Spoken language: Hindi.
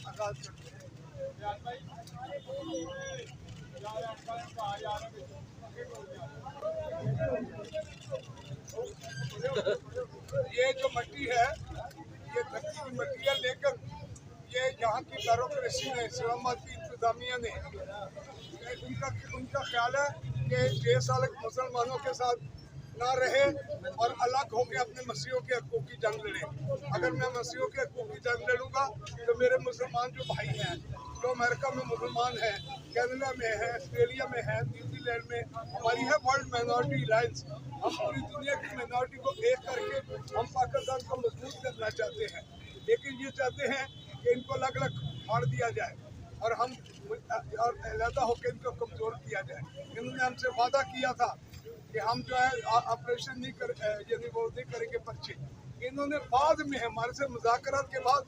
आगाज करते हैं। ये जो मट्टी है ये धरती की मट्टी है, लेकिन ये यहाँ की ब्यूरोक्रेसी ने, इस्लामाबाद की इंतजामिया ने, उनका ख्याल है कि 6 साल मुसलमानों के साथ ना रहे और अलग होकर अपने मसीहों के हकूक़ की जंग लड़े। अगर मैं मसीहों के हकूक़ की जंग लड़ूंगा तो मेरे मुसलमान जो भाई हैं, जो अमेरिका में मुसलमान हैं, कनाडा में हैं, ऑस्ट्रेलिया में हैं, न्यूजीलैंड में, हमारी है वर्ल्ड माइनॉरिटी अलायंस। हम पूरी दुनिया की माइनॉरिटी को एक करके हम पाकिस्तान को मजबूत करना चाहते हैं, लेकिन ये चाहते हैं कि इनको अलग अलग फाड़ दिया जाए और हम और अलहदा होकर इनको कमज़ोर किया जाए। इन्होंने हमसे वादा किया था कि हम जो है ऑपरेशन नहीं कर, यानी वो नहीं करेंगे पर्चे। इन्होंने बाद में हमारे से मुज़ाकरात के बाद